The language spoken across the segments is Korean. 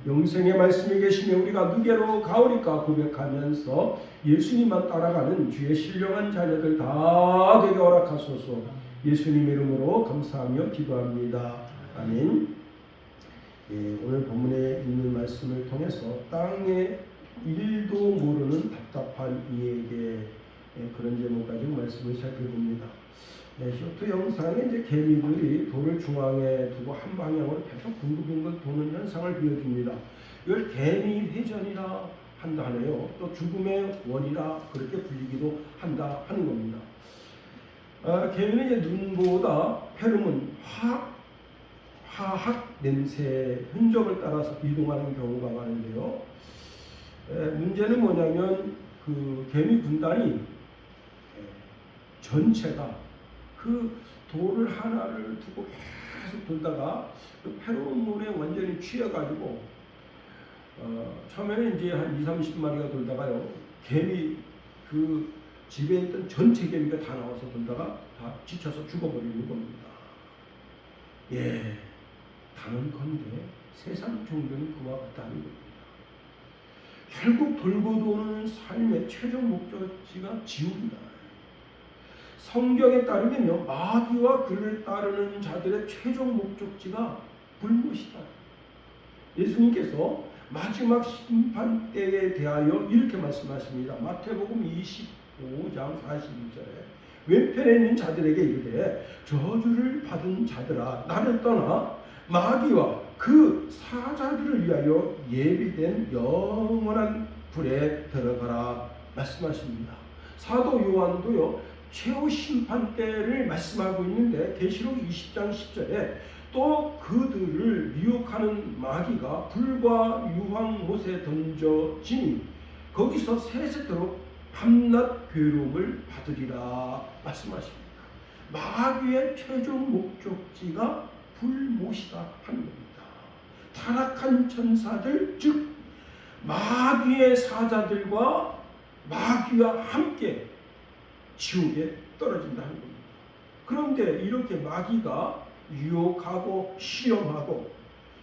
영생의 말씀이 계시며 우리가 누게로 가오리까 고백하면서 예수님만 따라가는 주의 신령한 자녀들 다 되게 허락하소서. 예수님 이름으로 감사하며 기도합니다. 아멘. 예, 오늘 본문에 있는 말씀을 통해서 땅에 일도 모르는 답답한 이에게 그런 제목 가지고 말씀을 살펴봅니다. 쇼트 영상에 이제 개미들이 돌을 중앙에 두고 한 방향으로 계속 빙글빙글 도는 현상을 보여줍니다. 이걸 개미 회전이라 한다 하네요. 또 죽음의 원이라 그렇게 불리기도 한다 하는 겁니다. 개미는 이제 눈보다 페로몬 화학 냄새 흔적을 따라서 이동하는 경우가 많은데요. 문제는 뭐냐면 그 개미 군단이 전체가 그 돌을 하나를 두고 계속 돌다가 그 페로몬에 완전히 취해가지고 처음에는 이제 한 20-30마리가 돌다가요, 개미 그 집에 있던 전체 개미가 다 나와서 돌다가 다 지쳐서 죽어버리는 겁니다. 예, 단언컨대 세상 정도는 그와 같다는 겁니다. 결국 돌고 도는 삶의 최종 목적지가 지옥이다. 성경에 따르면요, 마귀와 그를 따르는 자들의 최종 목적지가 불못이다. 예수님께서 마지막 심판 때에 대하여 이렇게 말씀하십니다. 마태복음 25장 41절에 왼편에 있는 자들에게 이르되 저주를 받은 자들아 나를 떠나 마귀와 그 사자들을 위하여 예비된 영원한 불에 들어가라 말씀하십니다. 사도 요한도요 최후 심판 때를 말씀하고 있는데 계시록 20장 10절에 또 그들을 미혹하는 마귀가 불과 유황못에 던져지니 거기서 세세토록 밤낮 괴로움을 받으리라 말씀하십니다. 마귀의 최종 목적지가 불못이다 하는 겁니다. 타락한 천사들, 즉 마귀의 사자들과 마귀와 함께 지옥에 떨어진다는 겁니다. 그런데 이렇게 마귀가 유혹하고 시험하고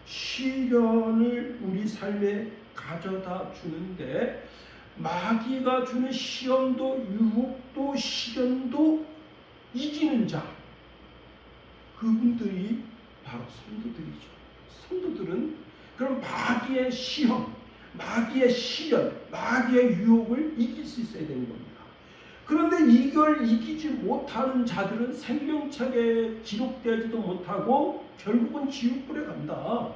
시련을 우리 삶에 가져다 주는데 마귀가 주는 시험도 유혹도 시련도 이기는 자, 그분들이 바로 성도들이죠. 성도들은 그럼 마귀의 시험, 마귀의 시련, 마귀의 유혹을 이길 수 있어야 되는 겁니다. 그런데 이걸 이기지 못하는 자들은 생명책에 기록되지도 못하고 결국은 지옥불에 간다.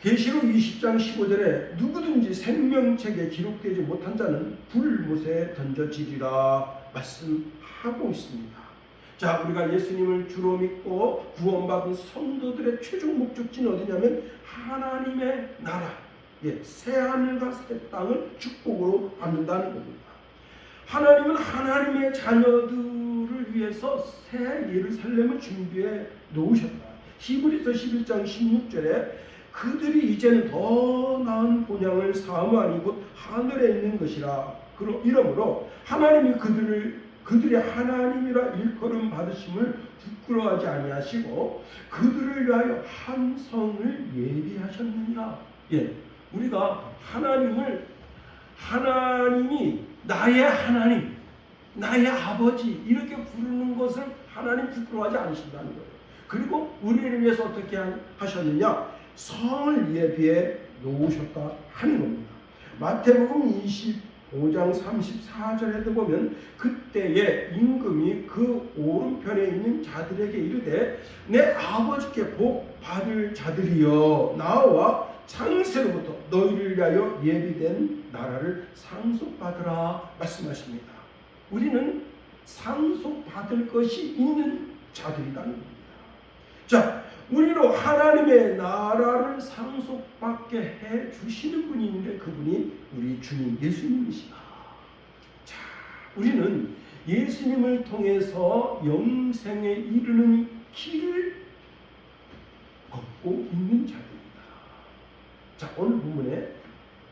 계시록 20장 15절에 누구든지 생명책에 기록되지 못한 자는 불못에 던져지리라 말씀하고 있습니다. 자, 우리가 예수님을 주로 믿고 구원받은 성도들의 최종 목적지는 어디냐면 하나님의 나라, 새하늘과 새 땅을 축복으로 받는다는 겁니다. 하나님은 하나님의 자녀들을 위해서 새 예루살렘을 준비해 놓으셨다. 히브리서 11장 16절에 그들이 이제는 더 나은 본향을 사모하니 곧 하늘에 있는 것이라. 이러므로 하나님이 그들이 하나님이라 일컬음 받으심을 부끄러워하지 아니하시고 그들을 위하여 한 성을 예비하셨느니라. 우리가 하나님이 나의 하나님, 나의 아버지 이렇게 부르는 것을 하나님 부끄러워하지 않으신다는 거예요. 그리고 우리를 위해서 어떻게 하셨느냐? 성을 예비해 놓으셨다 하는 겁니다. 마태복음 25장 34절에도 보면 그때에 임금이 그 오른편에 있는 자들에게 이르되 내 아버지께 복 받을 자들이여 나와 창세로부터 너희를 위하여 예비된 나라를 상속받으라 말씀하십니다. 우리는 상속받을 것이 있는 자들이라는 겁니다. 자, 우리로 하나님의 나라를 상속받게 해 주시는 분이 있는데 그분이 우리 주님 예수님이시다. 자, 우리는 예수님을 통해서 영생에 이르는 길을 걷고 있는 자들입니다. 자, 오늘 본문에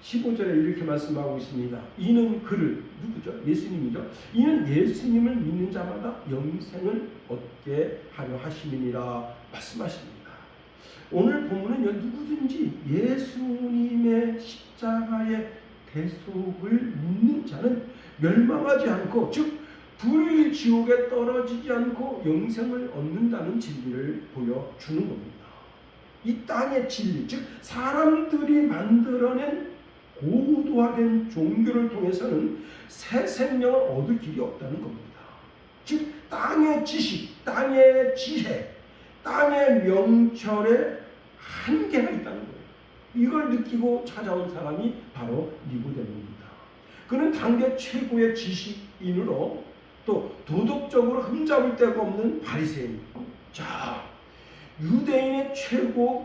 15절에 이렇게 말씀하고 있습니다. 이는 그를, 누구죠? 예수님이죠. 이는 예수님을 믿는 자마다 영생을 얻게 하려 하심이니라 말씀하십니다. 오늘 본문은 누구든지 예수님의 대속을 묻는 자는 멸망하지 않고, 즉 불의 지옥에 떨어지지 않고 영생을 얻는다는 진리를 보여주는 겁니다. 이 땅의 진리, 즉 사람들이 만들어낸 고도화된 종교를 통해서는 새 생명을 얻을 길이 없다는 겁니다. 즉 땅의 지식, 땅의 지혜, 땅의 명철에 한계가 있다는 거예요. 이걸 느끼고 찾아온 사람이 바로 니고데모입니다. 그는 당대 최고의 지식인으로 또 도덕적으로 흠잡을 데가 없는 바리새인. 자, 유대인의 최고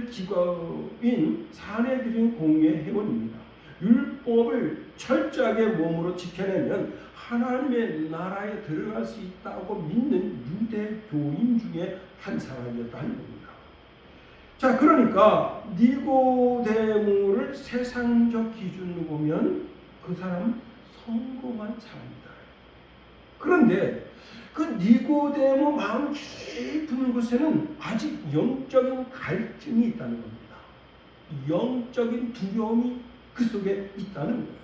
의결기관인 사내들인 공의의 회원입니다. 율법을 철저하게 몸으로 지켜내면 하나님의 나라에 들어갈 수 있다고 믿는 유대교인 중에 한 사람이었다는 겁니다. 자, 그러니까 니고데모를 세상적 기준으로 보면 그 사람은 성공한 사람이다. 그런데 그 니고데모 마음 깊은 곳에는 아직 영적인 갈증이 있다는 겁니다. 영적인 두려움이 그 속에 있다는 거예요.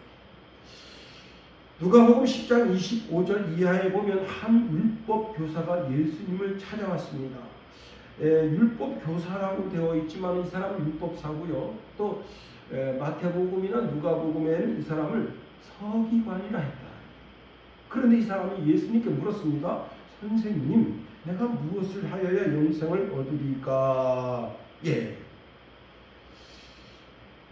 누가복음 10장 25절 이하에 보면 한 율법 교사가 예수님을 찾아왔습니다. 율법 교사라고 되어 있지만 이 사람은 율법사고요. 또 마태복음이나 누가복음에는 이 사람을 서기관이라 했다. 그런데 이 사람이 예수님께 물었습니다. 선생님, 내가 무엇을 하여야 영생을 얻으리까? 예.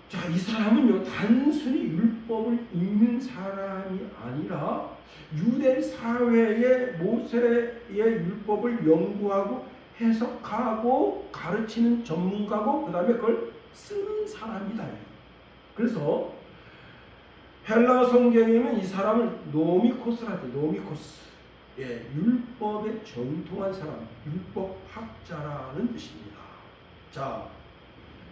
자, 이 사람은요, 단순히 율법을 읽는 사람이 아니라 유대 사회의 모세의 율법을 연구하고 해석하고 가르치는 전문가고 그 다음에 그걸 쓰는 사람이다. 그래서 헬라 성경에는 이 사람을 노미코스라 해요. 노미코스. 예, 율법에 정통한 사람, 율법학자라는 뜻입니다. 자,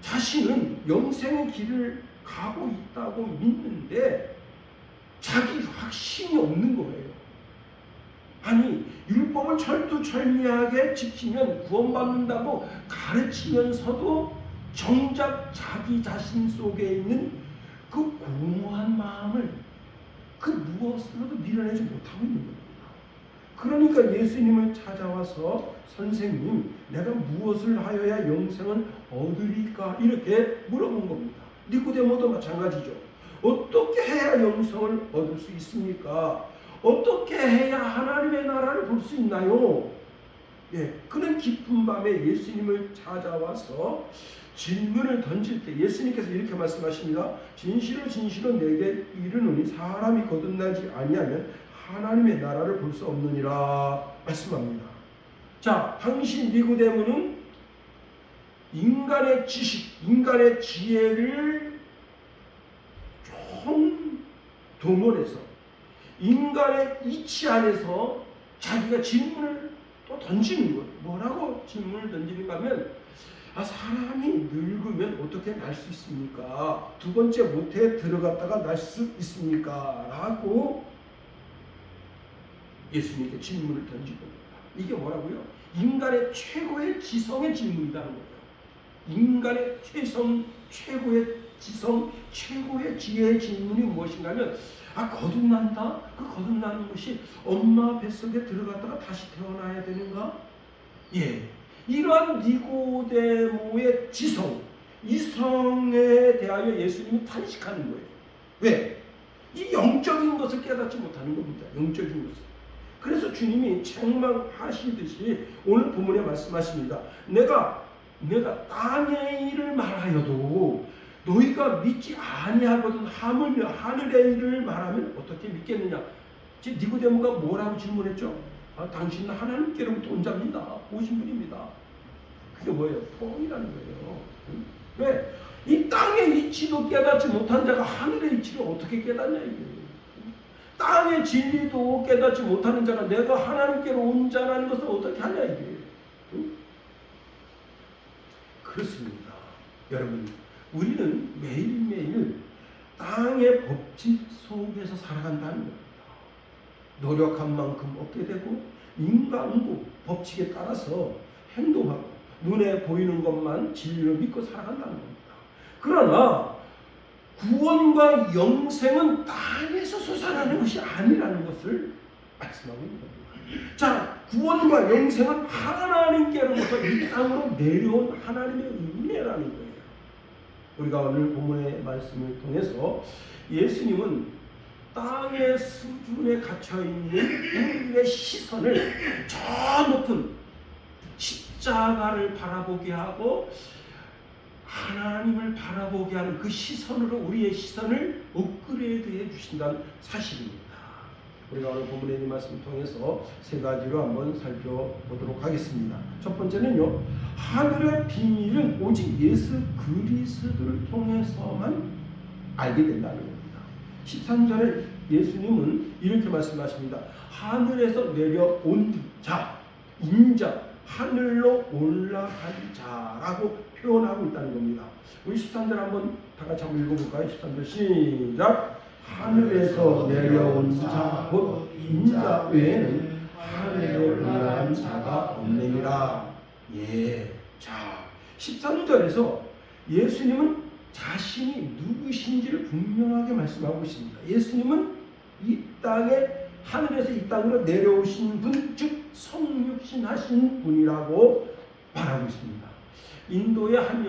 자신은 영생의 길을 가고 있다고 믿는데 자기 확신이 없는 거예요. 아니, 율법을 철두철미하게 지키면 구원받는다고 가르치면서도 정작 자기 자신 속에 있는 그 공허한 마음을 그 무엇으로도 밀어내지 못하고 있는 겁니다. 그러니까 예수님을 찾아와서 선생님, 내가 무엇을 하여야 영생을 얻으리까? 이렇게 물어본 겁니다. 니고데모도 마찬가지죠. 어떻게 해야 영생을 얻을 수 있습니까? 어떻게 해야 하나님의 나라를 볼 수 있나요? 예, 그런 깊은 밤에 예수님을 찾아와서 질문을 던질 때 예수님께서 이렇게 말씀하십니다. 진실로 진실로 내게 이르노니 사람이 거듭나지 아니하면 하나님의 나라를 볼 수 없느니라 말씀합니다. 자, 당시 니고데모는 인간의 지식, 인간의 지혜를 좀 동원해서 인간의 이치 안에서 자기가 질문을 또 던지는 거예요. 뭐라고 질문을 던지는가 하면, 사람이 늙으면 어떻게 날 수 있습니까? 두 번째 모태에 들어갔다가 날 수 있습니까? 라고 예수님께 질문을 던지는 겁니다. 이게 뭐라고요? 인간의 최고의 지성의 질문이라는 거예요. 인간의 최고의 지성, 최고의 지혜의 질문이 무엇인가 하면, 거듭난다? 그 거듭나는 것이 엄마 뱃속에 들어갔다가 다시 태어나야 되는가? 예. 이러한 니고데모의 지성, 이성에 대하여 예수님이 탄식하는 거예요. 왜? 이 영적인 것을 깨닫지 못하는 겁니다. 영적인 것을. 그래서 주님이 책망하시듯이 오늘 본문에 말씀하십니다. 내가 땅의 일을 말하여도 너희가 믿지 아니하거든 하물며 하늘의 일을 말하면 어떻게 믿겠느냐? 니고데모가 뭐라고 질문했죠? 당신은 하나님께로부터 온 자입니다. 오신 분입니다. 그게 뭐예요? 뻥이라는 거예요. 왜? 이 땅의 이치도 깨닫지 못한 자가 하늘의 이치를 어떻게 깨닫냐 이거예요. 땅의 진리도 깨닫지 못하는 자가 내가 하나님께로 온 자라는 것을 어떻게 하냐 이게. 그렇습니다. 여러분, 우리는 매일매일 땅의 법칙 속에서 살아간다는 겁니다. 노력한 만큼 얻게 되고 인간고 법칙에 따라서 행동하고 눈에 보이는 것만 진리를 믿고 살아간다는 겁니다. 그러나 구원과 영생은 땅에서 솟아나는 것이 아니라는 것을 말씀하고 있는 겁니다. 자, 구원과 영생은 하나님께로부터 이 땅으로 내려온 하나님의 은혜라는 거예요. 우리가 오늘 본문의 말씀을 통해서 예수님은 땅의 수준에 갇혀있는 우리의 시선을 저 높은 십자가를 바라보게 하고 하나님을 바라보게 하는 그 시선으로 우리의 시선을 업그레이드해 주신다는 사실입니다. 우리가 오늘 본문의 이 말씀을 통해서 세 가지로 한번 살펴보도록 하겠습니다. 첫 번째는요, 하늘의 비밀은 오직 예수 그리스도를 통해서만 알게 된다는 겁니다. 13절에 예수님은 이렇게 말씀하십니다. 하늘에서 내려온 자, 인자, 하늘로 올라간 자라고 표현하고 있다는 겁니다. 우리 13절 한번 다 같이 한번 읽어볼까요? 13절 시작. 하늘에서 내려온 자 곧 인자 외에는 하늘에 올라간 자가 없느니라. 예. 자, 13절에서 예수님은 자신이 누구신지를 분명하게 말씀하고 있습니다. 예수님은 이 땅에 하늘에서 이 땅으로 내려오신 분, 즉 성육신 하신 분이라고 말하고 있습니다. 인도의 한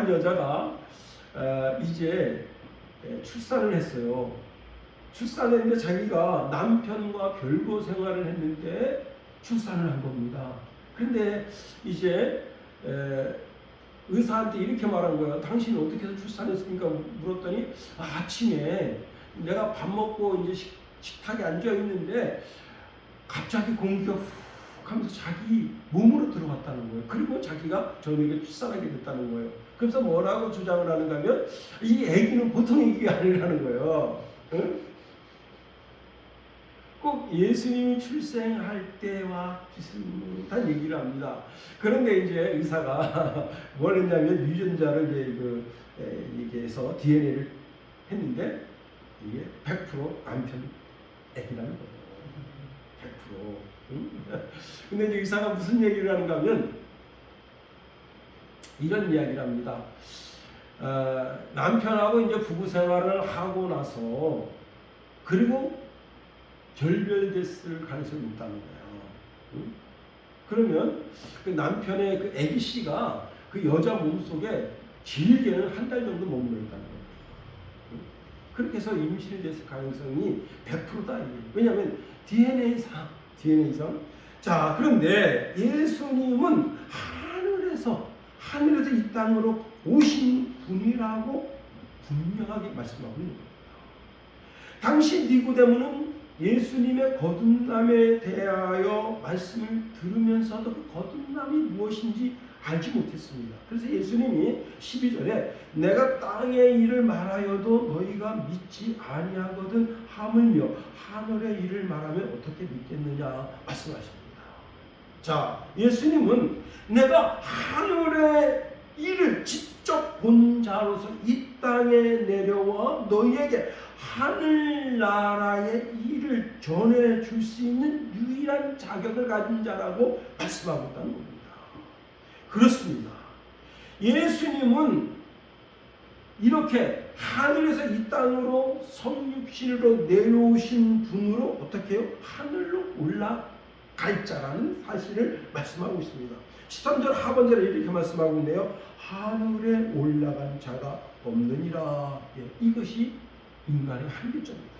여자가 이제 출산을 했어요. 출산했는데 자기가 남편과 별거 생활을 했는데 출산을 한 겁니다. 그런데 이제 의사한테 이렇게 말한 거예요. 당신이 어떻게 해서 출산했습니까? 물었더니 아침에 내가 밥 먹고 이제 식탁에 앉아 있는데 갑자기 공기가 훅 하면서 자기 몸으로 들어갔다는 거예요. 그리고 자기가 저녁에 출산하게 됐다는 거예요. 그래서 뭐라고 주장을 하는가 하면 이 아기는 보통 아기가 아니라는 거예요. 응? 꼭 예수님이 출생할 때와 비슷한 얘기를 합니다. 그런데 이제 의사가 뭘 했냐면 유전자를 이게 해서 DNA를 했는데 이게 100% 남편 애기라는 거예요. 100%. 응? 근데 이제 의사가 무슨 얘기를 하는가 하면 이런 이야기를 합니다. 남편하고 이제 부부 생활을 하고 나서 그리고 결별됐을 가능성이 있다는 거예요. 응? 그러면 그 남편의 그 아기 씨가 그 여자 몸속에 길게는 한 달 정도 머물러 있다는 거예요. 응? 그렇게 해서 임신이 됐을 가능성이 100%다. 왜냐하면 DNA상. 자, 그런데 예수님은 하늘에서 이 땅으로 오신 분이라고 분명하게 말씀하고 있는 겁니다. 당시 니고데모는 예수님의 거듭남에 대하여 말씀을 들으면서도 그 거듭남이 무엇인지 알지 못했습니다. 그래서 예수님이 12절에 내가 땅의 일을 말하여도 너희가 믿지 아니하거든 하물며 하늘의 일을 말하면 어떻게 믿겠느냐 말씀하십니다. 자, 예수님은 내가 하늘의 일을 직접 본 자로서 이 땅에 내려와 너희에게 하늘나라의 일을 전해줄 수 있는 유일한 자격을 가진 자라고 말씀하고 있다는 겁니다. 그렇습니다. 예수님은 이렇게 하늘에서 이 땅으로 성육신으로 내려오신 분으로 어떻게 해요? 하늘로 올라갈 자라는 사실을 말씀하고 있습니다. 13절 하반절에 이렇게 말씀하고 있네요. 하늘에 올라간 자가 없느니라. 예, 이것이 인간의 한계점입니다.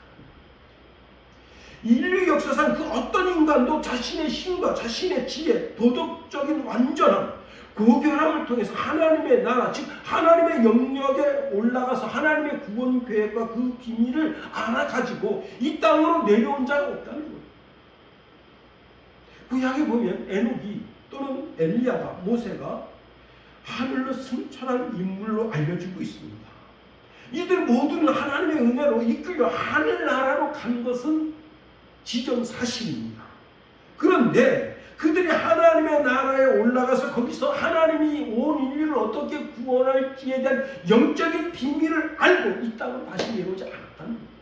인류 역사상 그 어떤 인간도 자신의 힘과 자신의 지혜, 도덕적인 완전함, 고결함을 통해서 하나님의 나라, 즉 하나님의 영역에 올라가서 하나님의 구원 계획과 그 비밀을 알아가지고 이 땅으로 내려온 자가 없다는 거예요. 구약에 보면 에녹이 또는 엘리야가, 모세가 하늘로 승천한 인물로 알려지고 있습니다. 이들 모두는 하나님의 은혜로 이끌려 하늘나라로 간 것은 지정사실입니다. 그런데 그들이 하나님의 나라에 올라가서 거기서 하나님이 온 인류를 어떻게 구원할지에 대한 영적인 비밀을 알고 이 땅으로 다시 내려오지 않았다는 겁니다.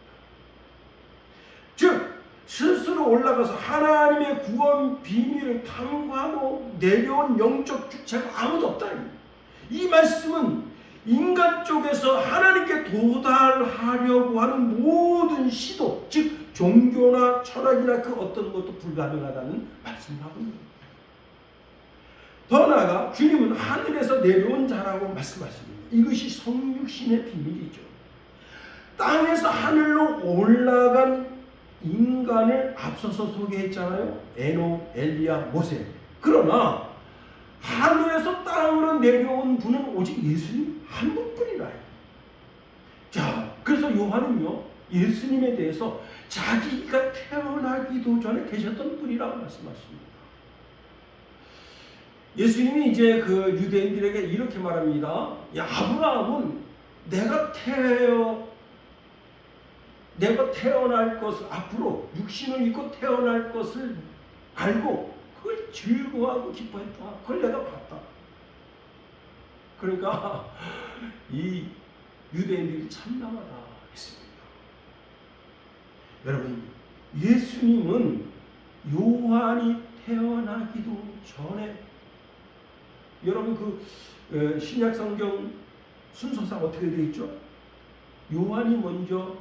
즉 스스로 올라가서 하나님의 구원 비밀을 탐구하고 내려온 영적 주체가 아무도 없다는 겁니다. 이 말씀은 인간 쪽에서 하나님께 도달하려고 하는 모든 시도, 즉 종교나 철학이나 그 어떤 것도 불가능하다는 말씀을 하고 있는 겁니다. 더 나아가 주님은 하늘에서 내려온 자라고 말씀하십니다. 이것이 성육신의 비밀이죠. 땅에서 하늘로 올라간 인간을 앞서서 소개했잖아요. 에녹, 엘리야, 모세. 그러나 하늘에서 땅으로 내려온 분은 오직 예수님 한 분뿐이라. 자, 그래서 요한은요, 예수님에 대해서 자기가 태어나기도 전에 계셨던 분이라고 말씀하십니다. 예수님이 이제 그 유대인들에게 이렇게 말합니다. 야, 아브라함은 내가 태어날 것을, 앞으로 육신을 입고 태어날 것을 알고 그걸 즐거워하고 기뻐했다. 그걸 내가 봤다. 그러니까 이 유대인들이 참담하다 했습니다. 여러분, 예수님은 요한이 태어나기도 전에, 여러분 그 신약 성경 순서상 어떻게 되어 있죠? 요한이 먼저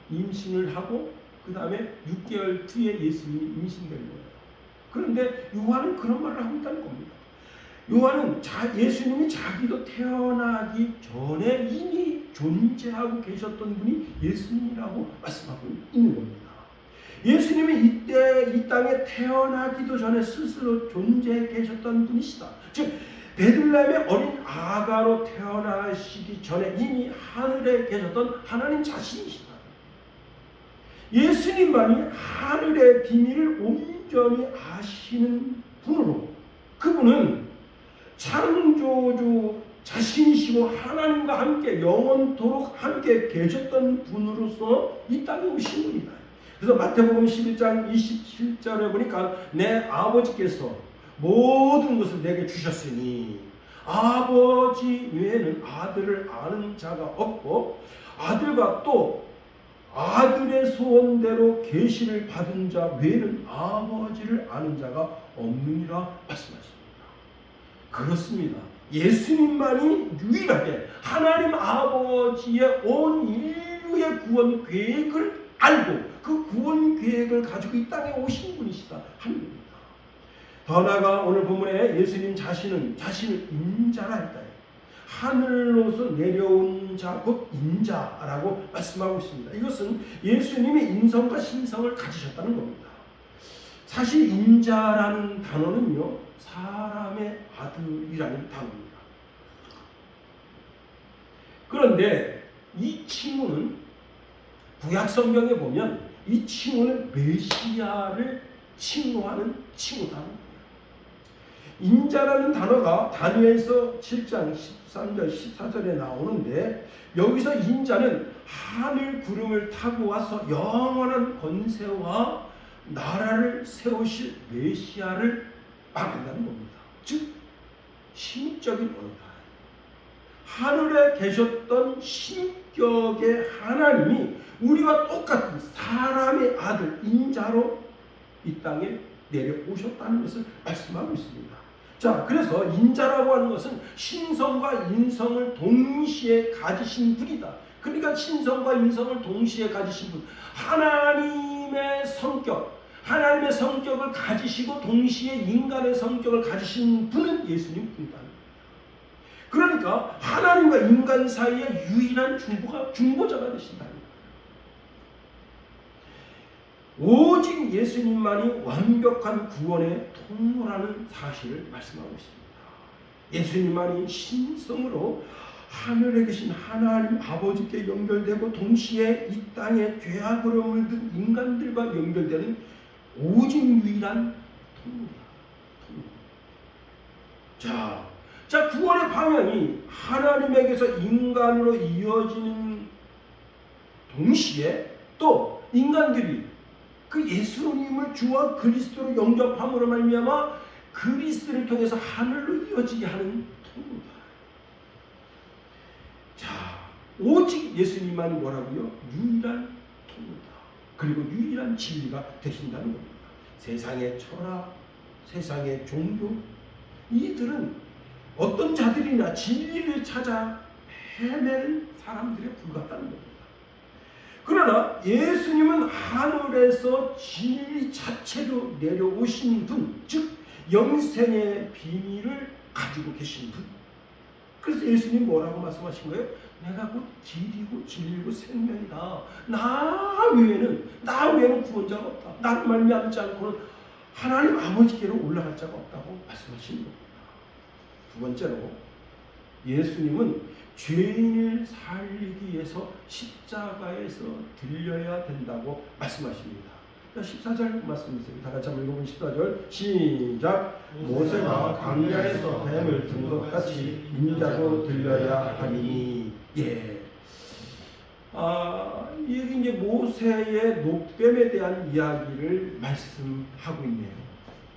임신을 하고 그 다음에 6개월 뒤에 예수님이 임신된 거예요. 그런데 요한은 그런 말을 하고 있다는 겁니다. 요한은 예수님이 자기도 태어나기 전에 이미 존재하고 계셨던 분이 예수님이라고 말씀하고 있는 겁니다. 예수님이 이때 이 땅에 태어나기도 전에 스스로 존재해 계셨던 분이시다. 즉 베들레헴의 어린 아가로 태어나시기 전에 이미 하늘에 계셨던 하나님 자신이시다. 예수님만이 하늘의 비밀을 온전히 아시는 분으로, 그분은 창조주 자신이시고 하나님과 함께 영원토록 함께 계셨던 분으로서 이 땅에 오신 분이다. 그래서 마태복음 11장 27절에 보니까 내 아버지께서 모든 것을 내게 주셨으니 아버지 외에는 아들을 아는 자가 없고 아들과 또 아들의 소원대로 계시를 받은 자 외에는 아버지를 아는 자가 없느니라 말씀하십니다. 그렇습니다. 예수님만이 유일하게 하나님 아버지의 온 인류의 구원 계획을 알고 그 구원 계획을 가지고 이 땅에 오신 분이시다 하는 겁니다. 더 나아가 오늘 본문에 예수님 자신을 인자라 했다. 하늘로서 내려온 자 곧 인자라고 말씀하고 있습니다. 이것은 예수님의 인성과 신성을 가지셨다는 겁니다. 사실 인자라는 단어는요, 사람의 아들이라는 단어입니다. 그런데 이 칭호는 구약 성경에 보면 이 칭호는 메시아를 칭호하는 칭호다는 거예요. 인자라는 단어가 다니엘서 7장 13절 14절에 나오는데, 여기서 인자는 하늘 구름을 타고 와서 영원한 권세와 나라를 세우실 메시아를 말한다는 겁니다. 즉 신적인 언어다. 하늘에 계셨던 신격의 하나님이 우리와 똑같은 사람의 아들 인자로 이 땅에 내려오셨다는 것을 말씀하고 있습니다. 자, 그래서 인자라고 하는 것은 신성과 인성을 동시에 가지신 분이다. 그러니까 신성과 인성을 동시에 가지신 분, 하나님의 성격을 가지시고 동시에 인간의 성격을 가지신 분은 예수님 분이다. 그러니까 하나님과 인간 사이의 유일한 중보자가 되신다. 오직 예수님만이 완벽한 구원의 통로라는 사실을 말씀하고 있습니다. 예수님만이 신성으로 하늘에 계신 하나님 아버지께 연결되고 동시에 이 땅에 죄악으로 물든 인간들과 연결되는 오직 유일한 통로다. 자, 구원의 방향이 하나님에게서 인간으로 이어지는 동시에 또 인간들이 그 예수님을 주와 그리스도로 영접함으로 말미암아 그리스도를 통해서 하늘로 이어지게 하는 통로다. 자, 오직 예수님만이 뭐라고요? 유일한 통로다. 그리고 유일한 진리가 되신다는 겁니다. 세상의 철학, 세상의 종교, 이들은 어떤 자들이나 진리를 찾아 헤매는 사람들에 불과하다는 겁니다. 그러나 예수님은 하늘에서 진리 자체로 내려오신 분, 즉 영생의 비밀을 가지고 계신 분. 그래서 예수님 뭐라고 말씀하신 거예요? 내가 곧 길이고 진리고 생명이다. 나 외에는 구원자가 없다. 나를 말미암지 않고는 하나님 아버지께로 올라갈 자가 없다고 말씀하신 겁니다. 두 번째로 예수님은 죄인을 살리기 위해서 십자가에서 들려야 된다고 말씀하십니다. 14절 말씀이세요. 다 같이 한번 읽어보면 14절 시작. 모세가 광야에서 뱀을 든 것 같이 인자도 들려야 하니. 예. 이게 이제 모세의 녹뱀에 대한 이야기를 말씀하고 있네요.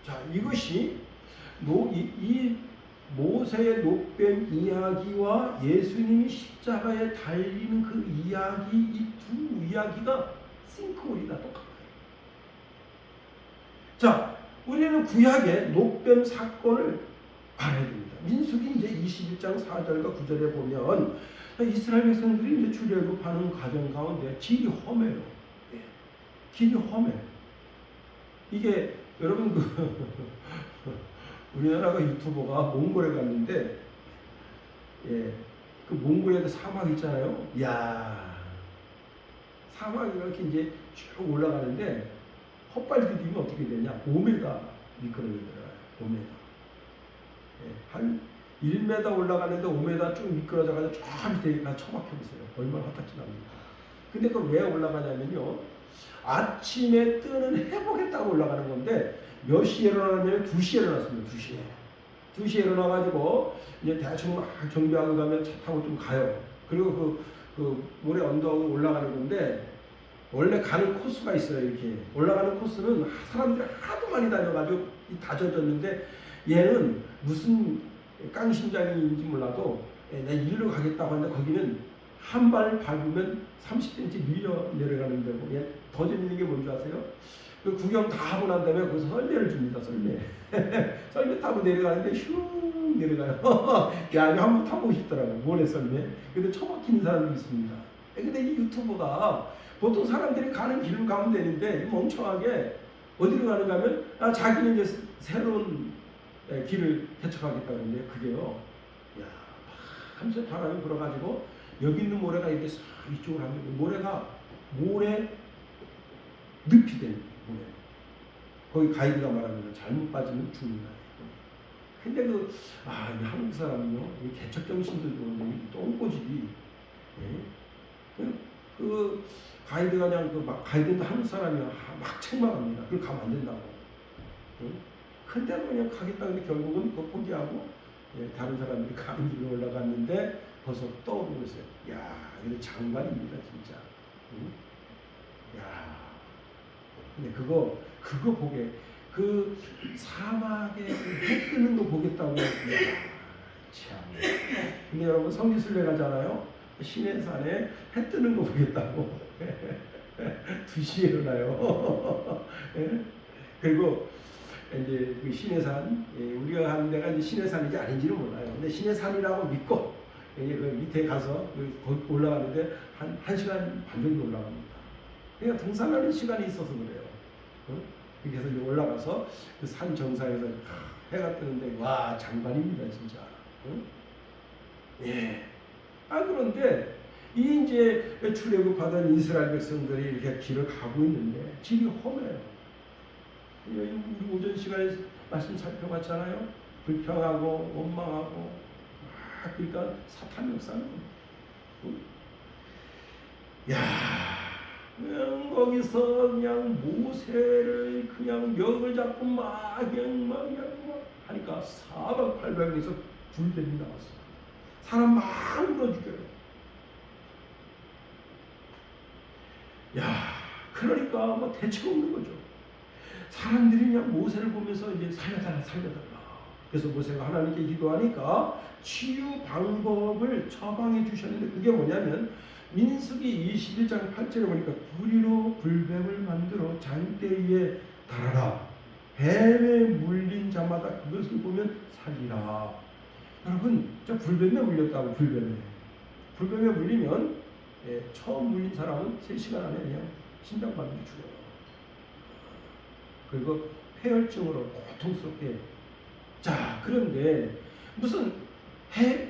자, 이것이 이 모세의 녹뱀 이야기와 예수님이 십자가에 달리는 그 이야기, 이 두 이야기가 싱크홀이다, 똑같아요. 자, 우리는 구약의 녹뱀 사건을 알아야 됩니다. 민수기 이제 21장 4절과 9절에 보면 이스라엘 백성들이 이제 출애굽하는 과정 가운데 길이 험해요. 예. 길이 험해. 이게 여러분 우리나라가 유튜버가 몽골에 갔는데, 예, 그 몽골에 사막 있잖아요. 야, 사막이 이렇게 이제 쭉 올라가는데 헛발 디디면 어떻게 되냐? 5m 미끄러지더라고요. 5m. 예, 한 1m 올라가는데 5m 쭉 미끄러져가지고 쫙 밑에 가서 처박혀보세요. 얼마나 헛딱지납니까? 근데 그걸 왜 올라가냐면요, 아침에 뜨는 해보겠다고 올라가는 건데 몇 시에 일어나냐면 2시에 일어났습니다. 2시에 일어나가지고 이제 대충 막 정비하고 가면 차 타고 좀 가요. 그리고 그 모래 언덕으로 올라가는 건데 원래 가는 코스가 있어요. 이렇게 올라가는 코스는 사람들이 하도 많이 다녀가지고 다 젖었는데, 얘는 무슨 깡신장인지 몰라도 내가 일로 가겠다고 하는데 거기는 한 발 밟으면 30cm 밀려 내려가는 데고, 더 재밌는 게 뭔지 아세요? 그 구경 다 하고 난 다음에 거기서 썰매를 줍니다. 썰매. 썰매 타고 내려가는데 슝 내려가요. 야, 이거 한번 타보고 싶더라고요. 모래 썰매. 근데 처박히는 사람도 있습니다. 근데 이 유튜버가 보통 사람들이 가는 길을 가면 되는데 멍청하게 어디로 가는가 하면 자기는 이제 새로운 길을 개척하겠다고 하는데, 그게요, 야, 밤새 바람이 불어가지고 여기 있는 모래가 이렇게 싹 이쪽으로 하면 모래 늪이 되는 모래. 거기 가이드가 말하는 잘못 빠지면 죽는다. 근데 이 한국 사람은요, 개척 정신도 좋은데 똥꼬집이, 예? 그 가이드가 그냥 가이드도 한국 사람이 막 책망합니다. 그걸 가면 안 된다고. 근데 그냥 가겠다는데 결국은 그거 포기하고, 예, 다른 사람들이 가는 길로 올라갔는데 벌써 떠오르고 있어요. 야, 이거 장관입니다, 진짜. 야, 근데 그거 보게, 그 사막에 해 뜨는 거 보겠다고. 야, 참. 근데 여러분 성지순례 가잖아요. 시내산에 해 뜨는 거 보겠다고 2시에 일어나요. 예? 그리고 이제 그 시내산, 우리가 가는 데가 이제 시내산인지 아닌지는 몰라요. 근데 시내산이라고 믿고 그 밑에 가서 거기 올라가는데 한 1시간 반 정도 올라갑니다. 그러니까 등산하는 시간이 있어서 그래요. 그래서 이제 올라가서 그 산 정상에서 해가 뜨는데, 와, 장관입니다, 진짜. 예. 그런데 이 이제 출애굽하던 이스라엘 백성들이 이렇게 길을 가고 있는데 길이 험해요. 우리 오전 시간에 말씀 살펴봤잖아요. 불평하고 원망하고 그러니까 사탄 역사는 그냥 거기서 그냥 모세를 그냥 멱을 잡고 막 하니까 4박 8일에서 불뱀이 나왔어요. 사람 막 울어 죽여요. 그러니까 뭐 대책 없는 거죠. 사람들이 그냥 모세를 보면서 이제 살려달라. 그래서 모세가 하나님께 기도하니까 치유 방법을 처방해 주셨는데, 그게 뭐냐면 민수기 21장 8절에 보니까 구리로 불뱀을 만들어 장대 위에 달아라. 뱀에 물린 자마다 그것을 보면 살리라. 여러분, 저 불뱀에 물렸다고. 불뱀에 물리면 처음 물린 사람은 3시간 안에 그냥 심장마비로 죽어요. 그리고 폐혈증으로 고통스럽게. 자, 그런데 무슨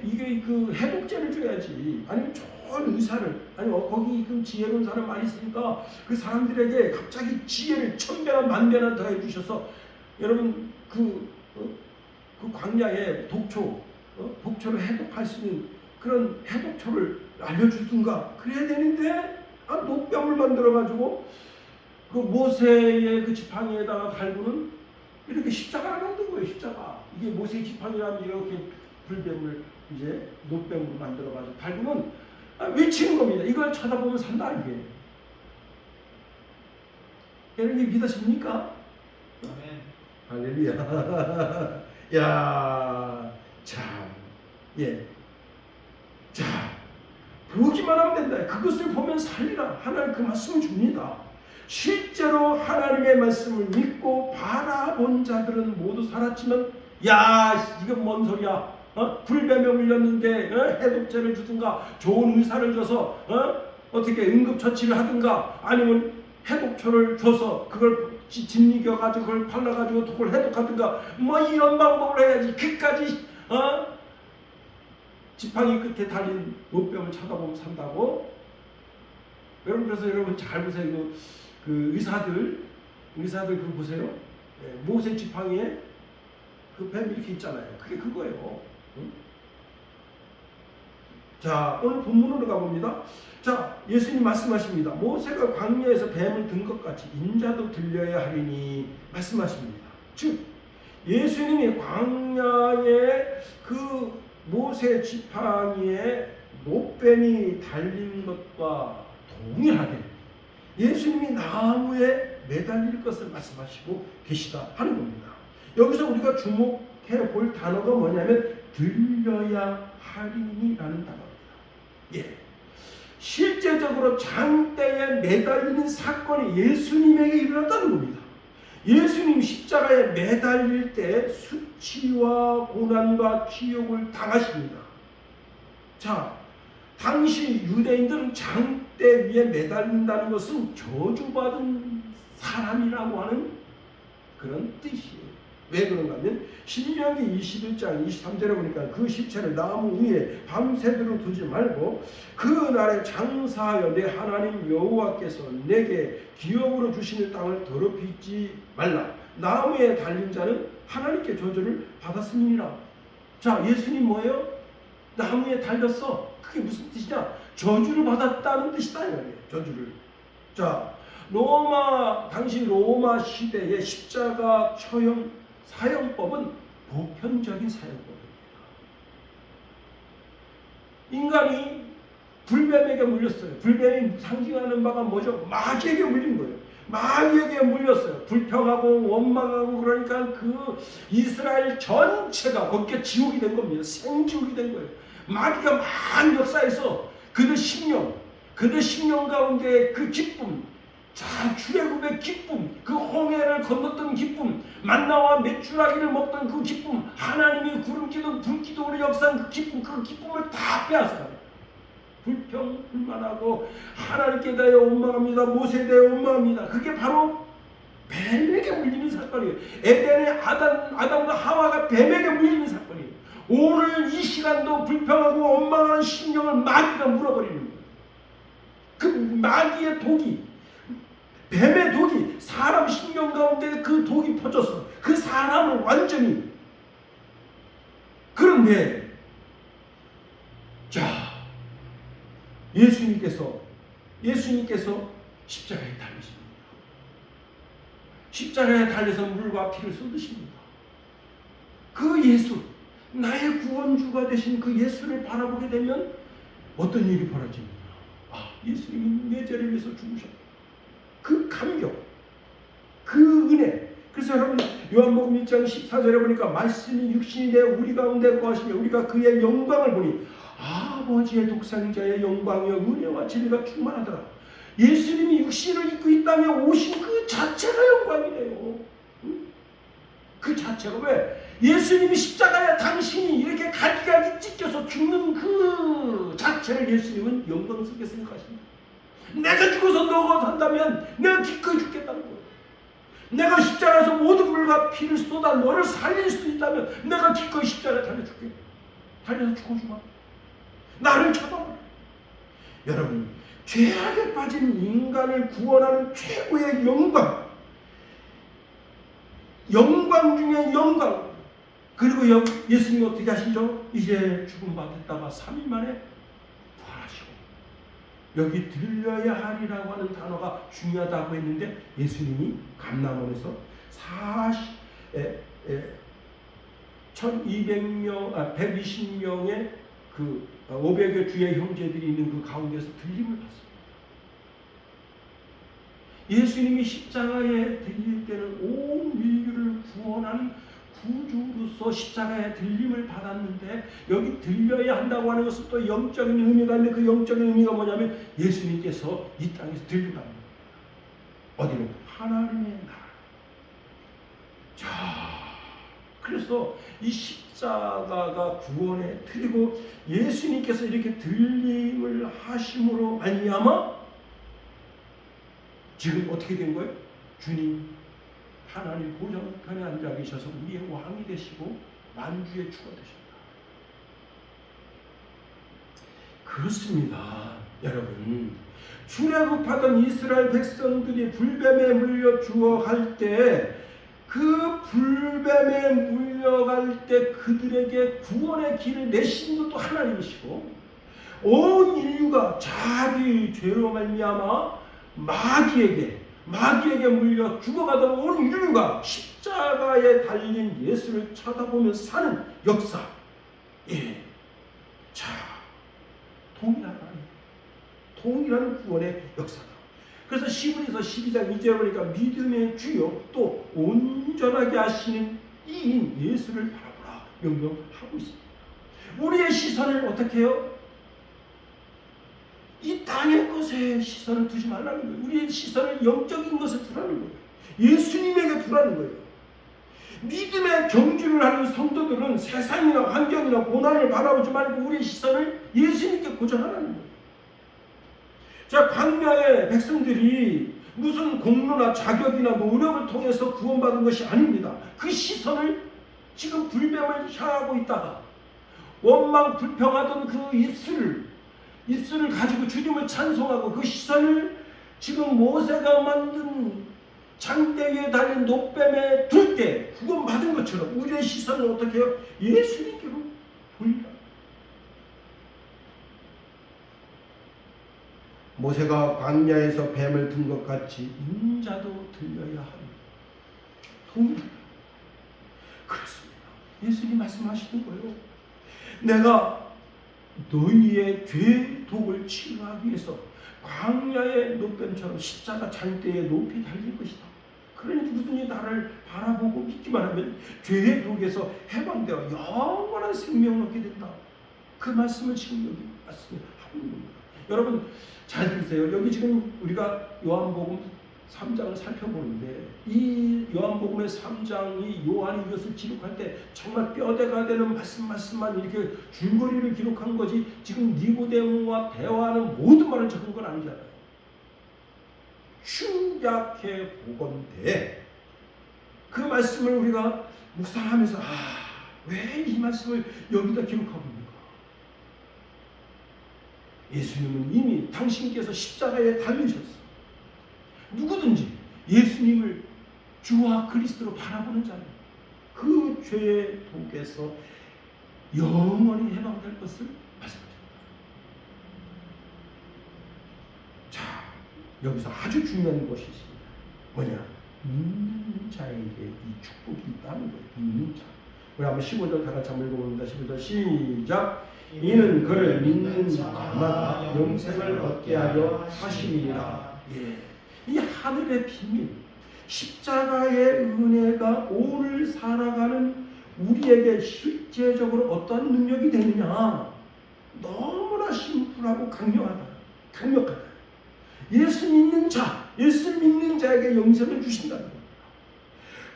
이게 그 해독제를 줘야지, 아니면 좋은 의사를, 아니면 거기 그 지혜로운 사람 많이 있으니까 그 사람들에게 갑자기 지혜를 1000배나 10,000배나 더해 주셔서 여러분 그 광야에 독초를 해독할 수 있는 그런 해독초를 알려주든가 그래야 되는데, 녹병을 만들어가지고 그 모세의 그 지팡이에다가 달고는 이렇게 십자가를 만든 거예요. 십자가. 이게 모세의 지팡이라면 이렇게 불뱀을 이제 녹병으로 만들어가지고 달고는 외치는 겁니다. 이걸 쳐다보면 산다, 이게. 여러분 믿으십니까? 아멘. 할렐루야. 야, 참, 자, 보기만 하면 된다. 그것을 보면 살리라. 하나님 그 말씀을 줍니다. 실제로 하나님의 말씀을 믿고 바라본 자들은 모두 살았지만, 야, 이건 뭔 소리야? 불뱀에 물렸는데 해독제를 주든가 좋은 의사를 줘서 어떻게 응급처치를 하든가, 아니면 해독초를 줘서 그걸 짓이겨가지고 그걸 발라가지고 그걸 해독하든가, 뭐 이런 방법을 해야지. 그까지 지팡이 끝에 달린 노병을 쳐다보면 산다고? 여러분, 그래서 여러분 잘 보세요. 그 의사들 그거 보세요. 모세 지팡이에 그 뱀 이렇게 있잖아요. 그게 그거예요. 응? 자, 오늘 본문으로 가봅니다. 자, 예수님 말씀하십니다. 모세가 광야에서 뱀을 든 것 같이 인자도 들려야 하리니 말씀하십니다. 즉 예수님이 광야에 그 모세 지팡이에 노뱀이 달린 것과 동일하게 예수님이 나무에 매달릴 것을 말씀하시고 계시다 하는 겁니다. 여기서 우리가 주목해 볼 단어가 뭐냐면 들려야 하리니라는 단어입니다. 실제적으로 장대에 매달리는 사건이 예수님에게 일어났다는 겁니다. 예수님 십자가에 매달릴 때 수치와 고난과 치욕을 당하십니다. 자, 당시 유대인들은 장대 위에 매달린다는 것은 저주받은 사람이라고 하는 그런 뜻이에요. 왜 그런가 하면 신명기 21장 23절에 보니까 그 십체를 나무 위에 밤새도록 두지 말고 그날에 장사하여 내 하나님 여호와께서 내게 기업으로 주시는 땅을 더럽히지 말라. 나무에 달린 자는 하나님께 저주를 받았음이니라. 자, 예수님 뭐예요? 나무에 달렸어. 그게 무슨 뜻이냐? 저주를 받았다는 뜻이다, 이 말이에요. 저주를. 자, 당시 로마 시대의 십자가 사형법은 보편적인 사형법입니다. 인간이 불뱀에게 물렸어요. 불뱀이 상징하는 바가 뭐죠? 마귀에게 물린 거예요. 마귀에게 물렸어요. 불평하고 원망하고, 그러니까 그 이스라엘 전체가 거기에 지옥이 된 겁니다. 생지옥이 된 거예요. 마귀가 많은 역사에서 그들 심령 가운데 그 기쁨, 자, 출애굽의 기쁨, 그 홍해를 건넜던 기쁨, 만나와 메추라기를 먹던 그 기쁨, 하나님이 구름기둥 불기둥으로 역사한 그 기쁨을 다 빼앗아요. 불평, 불만하고 하나님께 대하여 원망합니다. 모세에 대하여 원망합니다. 그게 바로 뱀에게 물리는 사건이에요. 에덴의 아담과 하와가 뱀에게 물리는 사건이에요. 오늘 이 시간도 불평하고 원망하는 심령을 마귀가 물어버리는 거예요. 그 마귀의 독이, 뱀의 독이 사람 심령 가운데 그 독이 퍼져서 그 사람을 완전히. 그런데 자, 예수님께서 십자가에 달리십니다. 십자가에 달려서 물과 피를 쏟으십니다. 그 예수, 나의 구원주가 되신 그 예수를 바라보게 되면 어떤 일이 벌어집니까? 예수님이 내 죄를 위해서 죽으셨다. 그 감격, 그 은혜. 그래서 여러분 요한복음 1장 14절에 보니까 말씀이 육신이 되어 우리 가운데 거하시며 우리가 그의 영광을 보니 아버지의 독생자의 영광이여 은혜와 진리가 충만하더라. 예수님이 육신을 입고 이 땅에 오신 그 자체가 영광이래요. 그 자체가 왜? 예수님이 십자가에 당신이 이렇게 갈기갈기 찢겨서 죽는 그 자체를 예수님은 영광스럽게 생각하십니다. 내가 죽어서 너가 산다면 내가 기꺼이 죽겠다는 거예요. 내가 십자가에서 모든 물과 피를 쏟아 너를 살릴 수 있다면 내가 기꺼이 십자가에 달려줄게. 달려서 죽어주마. 나를 쳐다봐. 여러분, 죄악에 빠진 인간을 구원하는 최고의 영광, 영광 중에 영광. 그리고 예수님이 어떻게 하시죠? 이제 죽음 받았다가 3일 만에 부활하시고, 여기 들려야 하리라고 하는 단어가 중요하다고 했는데 예수님이 감람원에서 120명의 그 500여 주의 형제들이 있는 그 가운데서 들림을 받습니다. 예수님이 십자가에 들릴 때는 온 인류를 구원하는 구주로서 십자가에 들림을 받았는데, 여기 들려야 한다고 하는 것은 또 영적인 의미가 있는데, 그 영적인 의미가 뭐냐면 예수님께서 이 땅에서 들리라는 거예요. 어디로? 하나님의 나라. 자, 그래서 이 십자가가 구원의 틀이고, 예수님께서 이렇게 들림을 하심으로 말미암아 지금 어떻게 된 거예요? 주님 하나님 보좌편에 앉아 계셔서 우리의 왕이 되시고 만주의 주가 되십니다. 그렇습니다. 여러분, 출애굽하던 이스라엘 백성들이 불뱀에 물려 죽어갈 때, 그 불뱀에 물려갈 때 그들에게 구원의 길을 내신 것도 하나님이시고, 온 인류가 자기 죄로 말미암아 마귀에게 물려 죽어가던 온 인류가 십자가에 달린 예수를 쳐다보며 사는 역사. 예. 자, 동일한 구원의 역사다. 그래서 시므리서 12장 2절에 보니까 믿음의 주요 또 온전하게 하시는 이인 예수를 바라보라 명령하고 있습니다. 우리의 시선을 어떻게 해요? 이 땅의 것에 시선을 두지 말라는 거예요. 우리의 시선을 영적인 것에 두라는 거예요. 예수님에게 두라는 거예요. 믿음의 경주를 하는 성도들은 세상이나 환경이나 고난을 바라보지 말고 우리의 시선을 예수님께 고정하라는 거예요. 자, 광야의 백성들이 무슨 공로나 자격이나 노력을 통해서 구원받은 것이 아닙니다. 그 시선을 지금 불뱀을 향하고 있다가 원망 불평하던 그 입술을 가지고 주님을 찬송하고, 그 시선을 지금 모세가 만든 장대 위에 달린 노뱀에 둘 때 구원받은 것처럼 우리의 시선을 어떻게 해요? 예수님께로 돌리라. 모세가 광야에서 뱀을 든 것 같이 인자도 들려야 하는 동일합니다. 그렇습니다. 예수님 말씀하시는 거예요. 내가 너희의 죄 독을 치유하기 위해서 광야의 노뱀처럼 십자가 장대에 높이 달릴 것이다. 그러니 누구든지 나를 바라보고 믿기만 하면 죄의 독에서 해방되어 영원한 생명을 얻게 된다. 그 말씀을 지금 여기 말씀하고 있는 겁니다. 여러분 잘 들으세요. 여기 지금 우리가 요한복음 3장을 살펴보는데, 이 요한복음의 3장이 요한이 이것을 기록할 때 정말 뼈대가 되는 말씀만 이렇게 줄거리를 기록한 거지, 지금 니고데모와 대화하는 모든 말을 적은 건 아니잖아요. 충약해 보건대 그 말씀을 우리가 묵상하면서 왜 이 말씀을 여기다 기록하고 있는가? 예수님은 이미 당신께서 십자가에 달리셨어. 누구든지 예수님을 주와 그리스도로 바라보는 자는 그 죄의 독에서 영원히 해방될 것을 말씀하십니다. 자, 여기서 아주 중요한 것이 있습니다. 뭐냐? 믿는 자에게 이 축복이 있다는 거예요. 믿는 자. 우리 한번 15절 다 같이 한번 읽어봅니다. 15절 시작. 이는 그를 믿는 자마다 영생을 얻게 하려 하심이니라. 예. 이 하늘의 비밀, 십자가의 은혜가 오늘 살아가는 우리에게 실제적으로 어떤 능력이 되느냐? 너무나 심플하고 강력하다. 예수 믿는 자에게 영생을 주신다는 겁니다.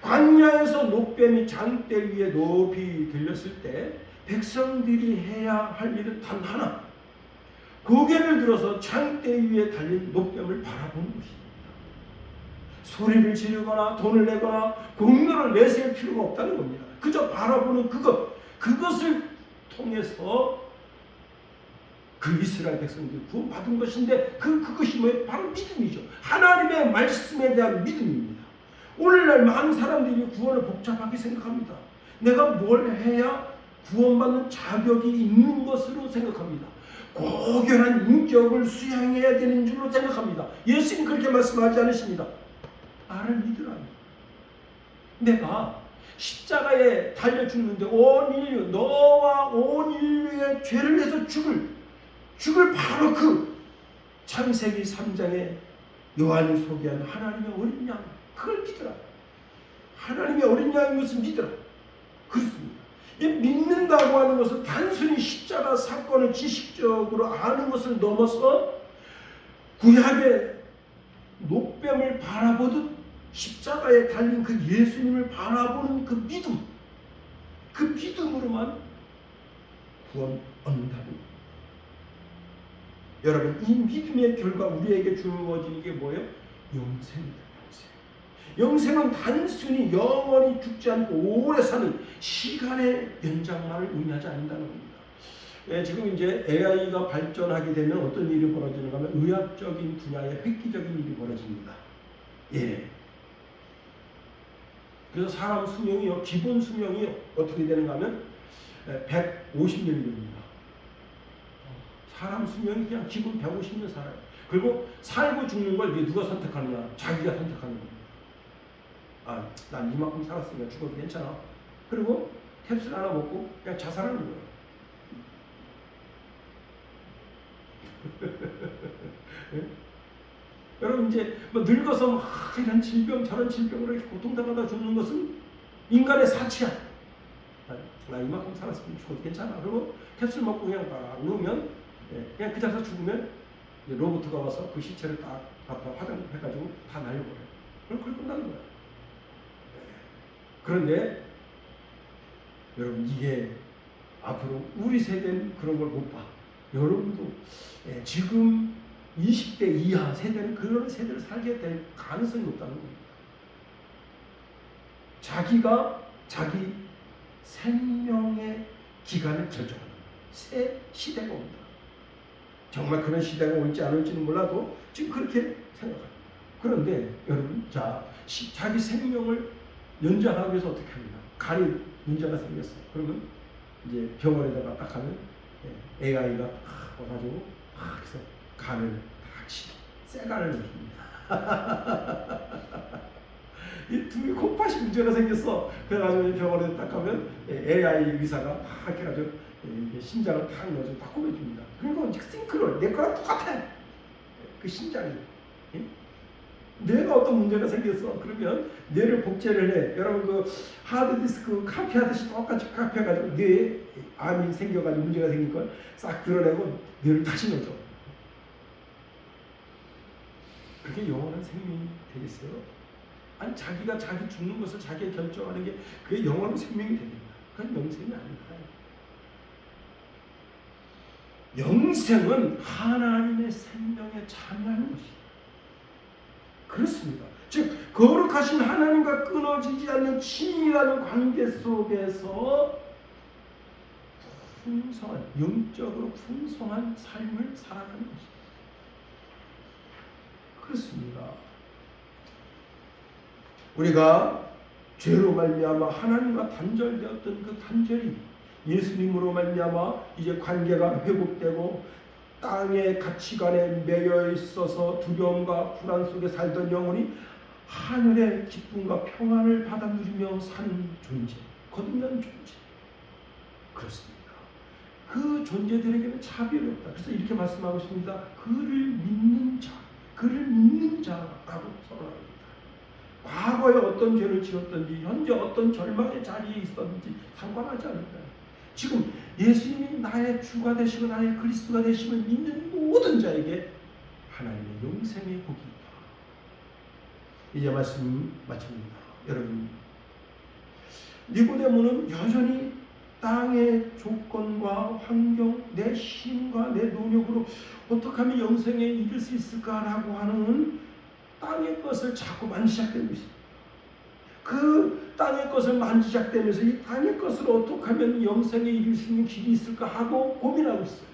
광야에서 녹뱀이 장대 위에 높이 들렸을 때 백성들이 해야 할 일은 단 하나, 고개를 들어서 장대 위에 달린 녹뱀을 바라보는 것입니다. 소리를 지르거나 돈을 내거나 공로를 내세울 필요가 없다는 겁니다. 그저 바라보는 그것을 통해서 그 이스라엘 백성들이 구원받은 것인데 그것이 뭐예요? 바로 믿음이죠. 하나님의 말씀에 대한 믿음입니다. 오늘날 많은 사람들이 구원을 복잡하게 생각합니다. 내가 뭘 해야 구원받는 자격이 있는 것으로 생각합니다. 고결한 인격을 수양해야 되는 줄로 생각합니다. 예수님 그렇게 말씀하지 않으십니다. 나를 믿으라. 내가 십자가에 달려 죽는데 온 인류, 너와 온 인류의 죄를 해서 죽을 바로 그 창세기 3장에 요한이 소개한 하나님의 어린 양, 그걸 믿으라. 하나님의 어린 양인 것을 믿으라. 그렇습니다. 이 믿는다고 하는 것은 단순히 십자가 사건을 지식적으로 아는 것을 넘어서 구약의 녹뱀을 바라보듯 십자가에 달린 그 예수님을 바라보는 그 믿음으로만 구원 얻는다는 겁니다. 여러분, 이 믿음의 결과 우리에게 주어지는 게 뭐예요? 영생입니다. 영생은 단순히 영원히 죽지 않고 오래 사는 시간의 연장만을 의미하지 않는다는 겁니다. 지금 이제 AI가 발전하게 되면 어떤 일이 벌어지는가 하면 의학적인 분야에 획기적인 일이 벌어집니다. 그래서 사람 수명이요, 기본 수명이 어떻게 되는가 하면 150년이 됩니다. 사람 수명이 그냥 기본 150년 살아요. 그리고 살고 죽는 걸 누가 선택하느냐? 자기가 선택하는 겁니다. 난 이만큼 살았으니까 죽어도 괜찮아. 그리고 캡슐 하나 먹고 그냥 자살하는 거예요. 네? 여러분 이제 뭐 늙어서 이런 질병 저런 질병으로 이렇게 고통당하다 죽는 것은 인간의 사치야. 나 이만큼 살았으면 죽어도 괜찮아. 그리고 캡슐 먹고 그냥 딱 누우면 그냥 그 자리에서 죽으면 로봇가 와서 그 시체를 딱 갖다 화장해가지고 다 날려버려요. 그럼 그걸 끝나는 거야. 그런데 여러분 이게 앞으로 우리 세대는 그런 걸 못 봐. 여러분도 지금 20대 이하 세대는 그런 세대를 살게 될 가능성이 없다는 겁니다. 자기가 자기 생명의 기간을 결정하는 새 시대가 옵니다. 정말 그런 시대가 올지 안 올지는 몰라도 지금 그렇게 생각합니다. 그런데 여러분, 자기 생명을 연장하기 위해서 어떻게 합니까? 간이 문제가 생겼어. 그러면 이제 병원에다가 딱 가면 AI가 딱 와가지고 그래서 간을 딱 치고 새 간을 넣습니다. 이 둘이 콩팥이 문제가 생겼어. 그래가지고 병원에 딱 가면 AI 의사가 딱 해가지고 심장을 딱 넣어서 딱 꾸며줍니다. 그리고 이제 싱크로율 내 거랑 똑같아. 그 심장이. 뇌가 어떤 문제가 생겼어. 그러면 뇌를 복제를 해. 여러분 그 하드디스크 카피하듯이 똑같이 카피해가지고 뇌에 암이 생겨가지고 문제가 생긴 걸 싹 드러내고 뇌를 다시 넣어줘. 그게 영원한 생명이 되겠어요? 아니 자기가 자기 죽는 것을 자기가 결정하는 게 그게 영원한 생명이 됩니다. 그건 영생이 아닙니다. 영생은 하나님의 생명에 참여하는 것이에요. 그렇습니다. 즉 거룩하신 하나님과 끊어지지 않는 친밀한 관계 속에서 풍성한, 영적으로 풍성한 삶을 살아가는 것입니다. 그렇습니다. 우리가 죄로 말미암아 하나님과 단절되었던 그 단절이 예수님으로 말미암아 이제 관계가 회복되고 땅의 가치관에 매여 있어서 두려움과 불안 속에 살던 영혼이 하늘의 기쁨과 평안을 받아 누리며 사는 존재, 거듭난 존재. 그렇습니다. 그 존재들에게는 차별이 없다. 그래서 이렇게 말씀하고 있습니다. 그를 믿는 자라고 선언합니다. 과거에 어떤 죄를 지었든지 현재 어떤 절망의 자리에 있었는지 상관하지 않는다. 지금 예수님이 나의 주가 되시고 나의 그리스도가 되심을 믿는 모든 자에게 하나님의 영생의 복이 있다. 이제 말씀 마칩니다. 여러분 니고데모는 여전히 땅의 조건과 환경, 내 힘과 내 노력으로 어떻게 하면 영생에 이를 수 있을까라고 하는 땅의 것을 자꾸 만지작되는 것입니다. 그 땅의 것을 만지작되면서 이 땅의 것을 어떻게 하면 영생에 이를 수 있는 길이 있을까 하고 고민하고 있어요.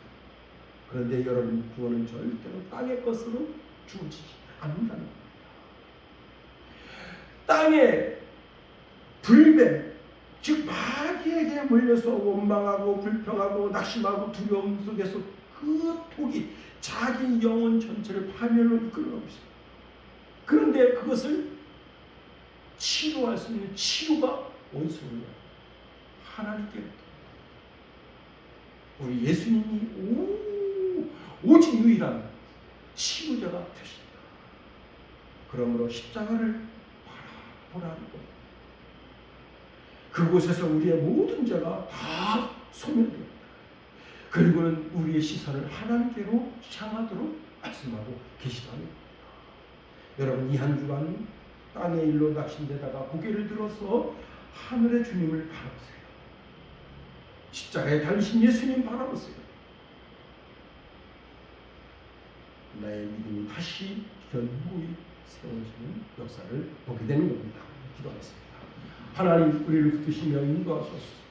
그런데 여러분, 구원은 절대로 땅의 것으로 주어지지 않는다는 겁니다. 땅의 불뱀, 즉 마귀에게 물려서 원망하고 불평하고 낙심하고 두려움 속에서 그 독이 자기 영혼 전체를 파멸로 이끌어가고 있습니다. 그런데 그것을 치료할 수 있는 치료가 어디서냐? 하나님께로부터. 우리 예수님이 오직 유일한 치유자가 되신다. 그러므로 십자가를 바라보라는 겁니다. 그곳에서 우리의 모든 죄가 다 소멸됩니다. 그리고는 우리의 시선을 하나님께로 향하도록 말씀하고 계시다. 여러분, 이 한 주간 땅의 일로 낙심되다가 고개를 들어서 하늘의 주님을 바라보세요. 십자가에 달리신 예수님 바라보세요. 나의 믿음이 다시 견고히 세워지는 역사를 보게 되는 겁니다. 기도하겠습니다. 하나님, 우리를 붙드시며 인도하소서.